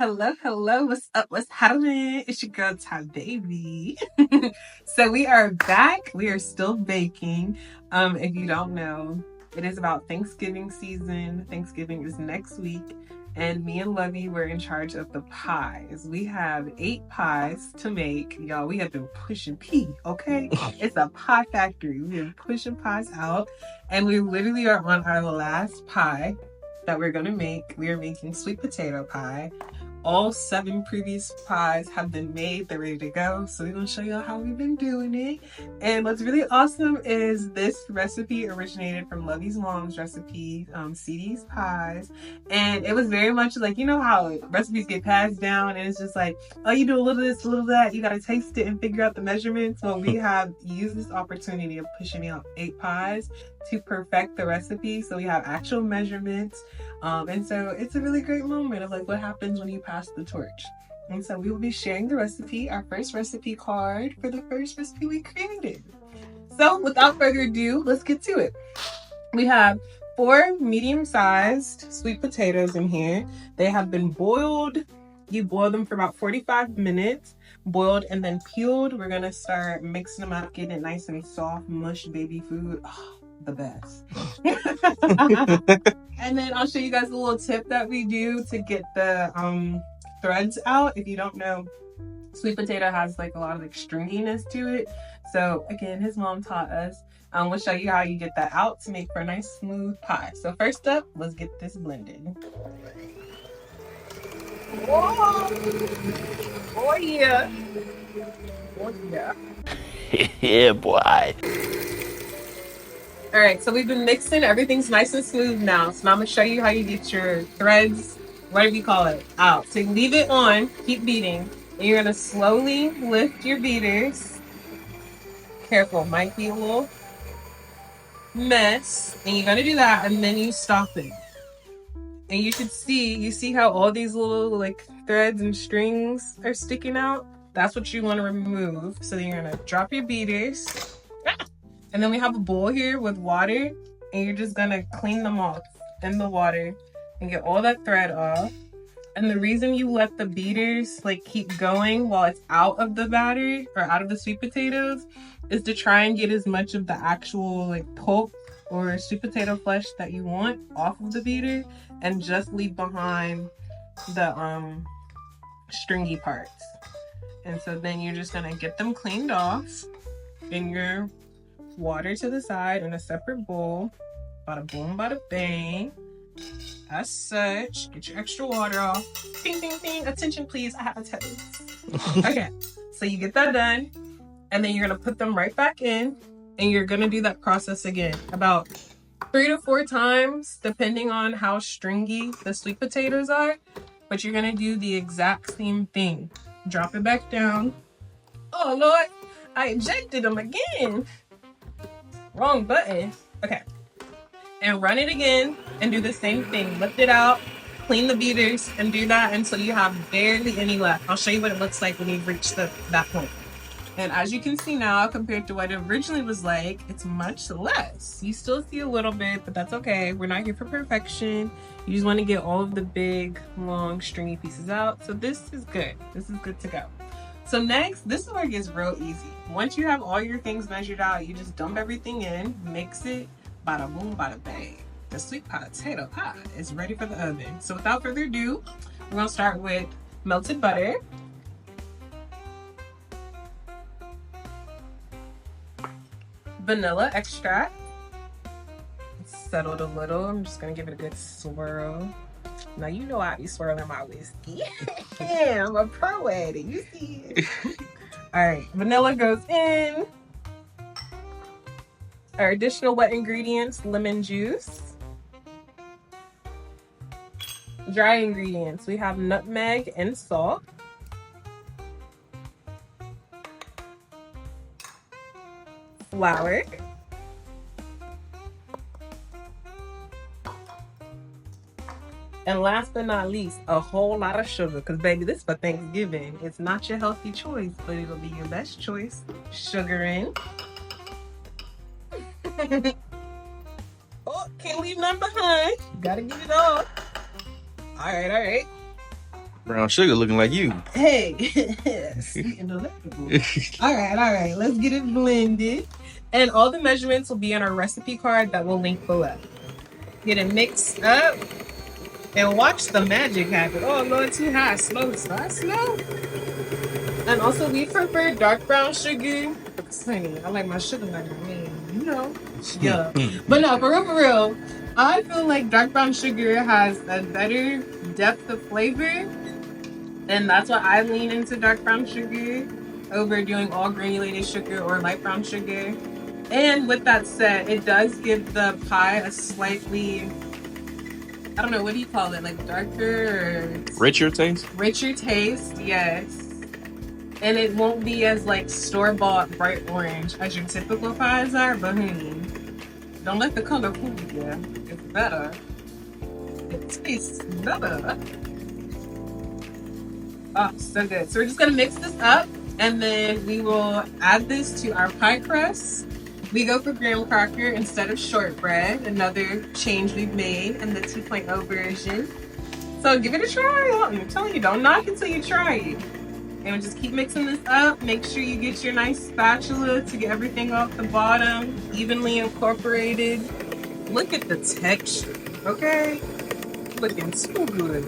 hello. What's up? What's happening? It's your girl, Baby. So we are back. We are still baking. If you don't know, it is about Thanksgiving season. Thanksgiving is next week. And me and Lovey were in charge of the pies. We have 8 pies to make. Y'all, we have been pushing P, okay? It's a pie factory. We've been pushing pies out. And we literally are on our last pie that we're gonna make. We are making sweet potato pie. All 7 previous pies have been made. They're ready to go. So we're gonna show y'all how we've been doing it. And what's really awesome is this recipe originated from Lovey's mom's recipe, CD's pies. And it was very much like, you know how recipes get passed down and it's just like, oh, you do a little of this, a little of that. You gotta taste it and figure out the measurements. Well, we have used this opportunity of pushing out 8 pies to perfect the recipe. So we have actual measurements. And so it's a really great moment of like what happens when you pass the torch. And so we will be sharing the recipe, our first recipe card for the first recipe we created. So without further ado, let's get to it. We have 4 medium-sized sweet potatoes in here. They have been boiled. You boil them for about 45 minutes, boiled and then peeled. We're gonna start mixing them up, getting it nice and soft, mush baby food. Oh, the best. And then I'll show you guys a little tip that we do to get the threads out. If you don't know, sweet potato has like a lot of like stringiness to it. So again, his mom taught us. We'll show you how you get that out to make for a nice smooth pie. So first up, let's get this blended. Whoa! Oh yeah! Oh yeah! Yeah, boy. All right, so we've been mixing. Everything's nice and smooth now. So now I'm gonna show you how you get your threads, whatever you call it, out. So you leave it on, keep beating, and you're gonna slowly lift your beaters. Careful, might be a little mess. And you're gonna do that, and then you stop it. And you see how all these little like threads and strings are sticking out? That's what you wanna remove. So then you're gonna drop your beaters. And then we have a bowl here with water, and you're just gonna clean them off in the water and get all that thread off. And the reason you let the beaters like keep going while it's out of the batter or out of the sweet potatoes is to try and get as much of the actual like pulp or sweet potato flesh that you want off of the beater and just leave behind the stringy parts. And so then you're just gonna get them cleaned off in your water to the side in a separate bowl. Bada boom, bada bang. As such, get your extra water off. Ding, ding, ding. Attention, please. I have a toast. Okay, so you get that done, and then you're gonna put them right back in, and you're gonna do that process again about 3 to 4 times, depending on how stringy the sweet potatoes are. But you're gonna do the exact same thing. Drop it back down. Oh Lord, I ejected them again. Wrong button. Okay. And run it again and do the same thing. Lift it out, clean the beaters, and do that until you have barely any left. I'll show you what it looks like when you've reached that point. And as you can see now, compared to what it originally was like, it's much less. You still see a little bit, but that's okay. We're not here for perfection. You just want to get all of the big, long, stringy pieces out. So this is good. This is good to go. So next, this is where it gets real easy. Once you have all your things measured out, you just dump everything in, mix it, bada boom, bada bang. The sweet potato pie is ready for the oven. So without further ado, we're gonna start with melted butter, vanilla extract. It's settled a little. I'm just gonna give it a good swirl. Now you know I be swirling my whiskey. Yeah, I'm a pro at it. You see it. All right, vanilla goes in. Our additional wet ingredients, lemon juice. Dry ingredients, we have nutmeg and salt. Flour. And last but not least, a whole lot of sugar. Because baby, this for Thanksgiving. It's not your healthy choice, but it'll be your best choice. Sugar in. Oh, can't leave none behind. You gotta get it all. All right. Brown sugar looking like you. Hey, sweet and delectable. All right. Let's get it blended. And all the measurements will be on our recipe card that we'll link below. Get it mixed up and watch the magic happen. Oh, Lord, too high. Slow. And also, we prefer dark brown sugar. Honey, I like my sugar like my man, you know. Yeah. But no, for real, I feel like dark brown sugar has a better depth of flavor. And that's why I lean into dark brown sugar over doing all granulated sugar or light brown sugar. And with that said, it does give the pie a slightly, I don't know, what do you call it? Like darker or Richer taste? Richer taste, yes. And it won't be as like store-bought bright orange as your typical pies are, but don't let the color fool you. It's better. It tastes better. Oh, so good. So we're just gonna mix this up and then we will add this to our pie crust. We go for graham cracker instead of shortbread, another change we've made in the 2.0 version. So give it a try. I'm telling you, don't knock it till you try it. And we'll just keep mixing this up. Make sure you get your nice spatula to get everything off the bottom, evenly incorporated. Look at the texture, okay? Looking so good.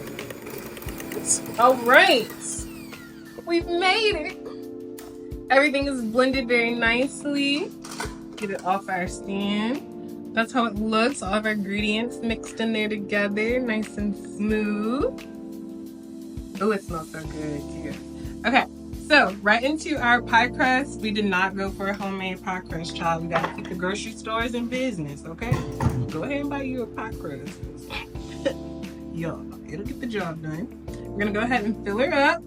All right, we've made it. Everything is blended very nicely. Get it off our stand. That's how it looks. All of our ingredients mixed in there together, nice and smooth. Oh, it smells so good too. Okay, so right into our pie crust. We did not go for a homemade pie crust, child. We gotta keep the grocery stores in business, okay? Go ahead and buy you a pie crust. Yo, it'll get the job done. We're gonna go ahead and fill her up.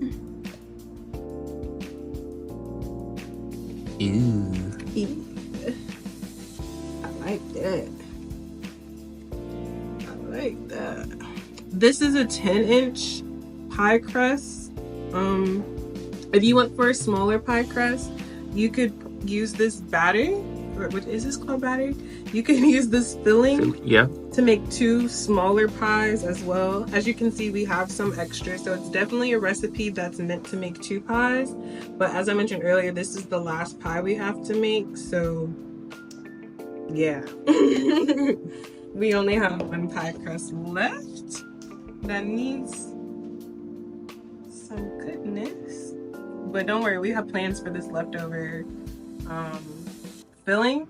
Ew. I like that. This is a 10-inch pie crust. If you went for a smaller pie crust, you could use this batter. Or what is this called, batter? You can use this filling to make 2 smaller pies as well. As you can see, we have some extra, so it's definitely a recipe that's meant to make 2 pies. But as I mentioned earlier, this is the last pie we have to make, so yeah. We only have 1 pie crust left that needs some goodness. But don't worry, we have plans for this leftover filling.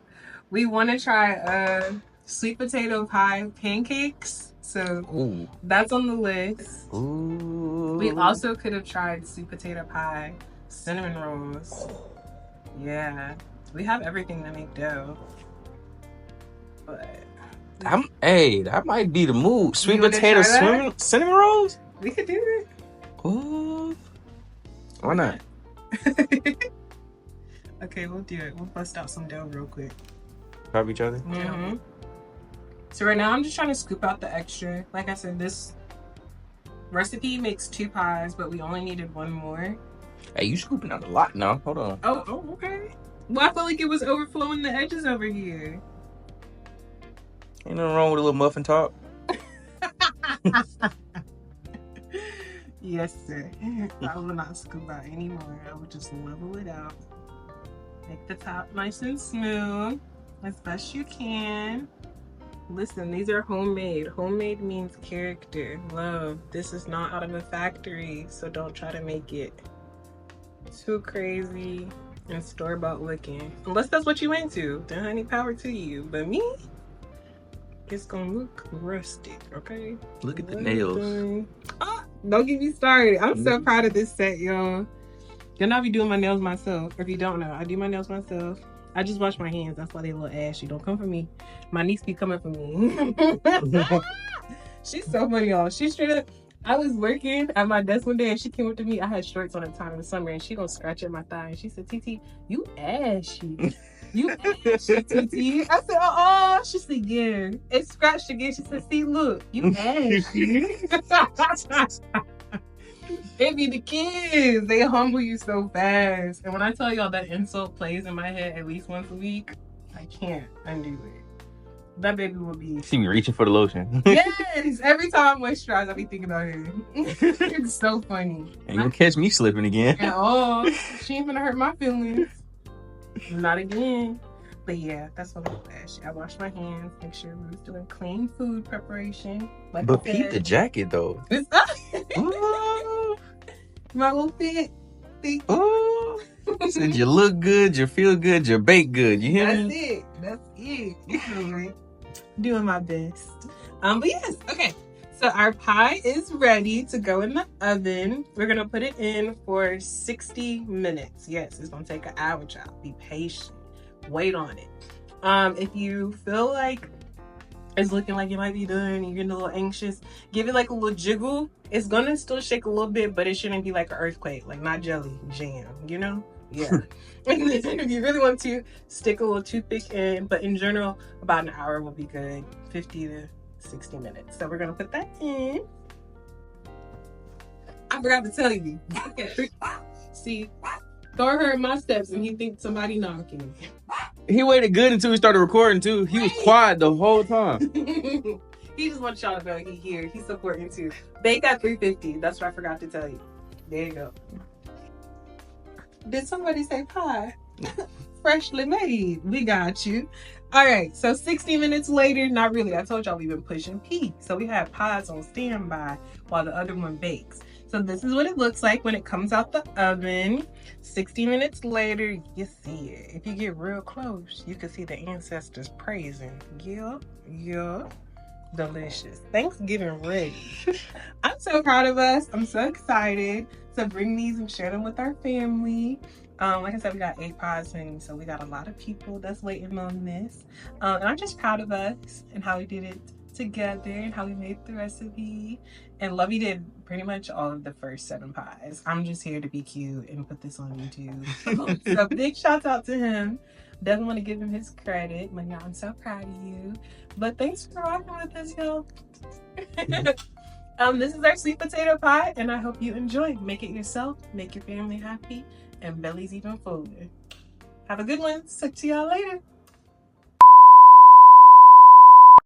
We want to try sweet potato pie pancakes, so that's on the list. Ooh. We also could have tried sweet potato pie cinnamon rolls. Yeah, we have everything to make dough. But that might be the move. Sweet potato cinnamon rolls? We could do it. Ooh. Why not? Okay, we'll do it. We'll bust out some dough real quick. Help each other? Mm-hmm. So right now I'm just trying to scoop out the extra. Like I said, this recipe makes 2 pies, but we only needed 1 more. Hey, you scooping out a lot now. Hold on. Oh, okay. Well, I felt like it was overflowing the edges over here. Ain't nothing wrong with a little muffin top. Yes, sir. I will not scoop out anymore. I will just level it out. Make the top nice and smooth as best you can. Listen, these are homemade. Homemade means character, love. This is not out of a factory, so don't try to make it too crazy and store-bought looking. Unless that's what you into, then honey, power to you. But me, it's gonna look rustic, okay? Look at the nails. Don't get me started. I'm so proud of this set, y'all. Then I'll be doing my nails myself. If you don't know, I do my nails myself. I just wash my hands. That's why they a little ashy. Don't come for me. My niece be coming for me. She's so funny, y'all. She straight up. I was working at my desk one day and she came up to me. I had shorts on at the time in the summer and she gonna scratch at my thigh and she said, "TT, you ashy. You ashy, TT." I said, "Oh." She said, "Yeah." It scratched again. She said, "See, look, you ashy." It be the kids. They humble you so fast. And when I tell y'all that insult plays in my head at least once a week, I can't undo it. that baby will be. See me reaching for the lotion. Yes, every time I moisturize, I be thinking about her. It's so funny. And you'll catch me slipping again. And oh, she ain't gonna hurt my feelings. Not again. But yeah, that's what I wish. I wash my hands, make sure we was doing clean food preparation. Like But peep the jacket though. Ooh, my little fit. Ooh. Said you look good, you feel good, you bake good. You hear That's me? it. That's it. You feel me? Doing my best. But yes, okay. So our pie is ready to go in the oven. We're gonna put it in for 60 minutes. Yes, it's gonna take an hour, child. Be patient. Wait on it. If you feel like it's looking like it might be done, you're getting a little anxious, give it like a little jiggle. It's gonna still shake a little bit, but it shouldn't be like an earthquake, like not jelly, jam, you know? Yeah. And then if you really want to, stick a little toothpick in, but in general, about an hour will be good, 50 to 60 minutes. So we're gonna put that in. I forgot to tell you. See, Thor heard my steps and he thinks somebody knocking. He waited good until we started recording too. He was quiet the whole time. He just wants y'all to know he here. He's supporting too. Bake at 350. That's what I forgot to tell you. There you go. Did somebody say pie? Freshly made. We got you. All right. So 60 minutes later, not really. I told y'all we've been pushing pea. So we have pies on standby while the other one bakes. So this is what it looks like when it comes out the oven. 60 minutes later, you see it. If you get real close, you can see the ancestors praising. Yeah, yeah. Delicious. Thanksgiving ready. I'm so proud of us. I'm so excited to bring these and share them with our family. Like I said, we got 8 pies and so we got a lot of people that's waiting on this. And I'm just proud of us and how we did it together and how we made the recipe. And Lovey did pretty much all of the first 7 pies. I'm just here to be cute and put this on YouTube. So big shout out to him. Definitely want to give him his credit. But yeah, I'm so proud of you. But thanks for rocking with us, y'all. This is our sweet potato pie, and I hope you enjoy. Make it yourself, make your family happy, and bellies even fuller. Have a good one. See y'all later.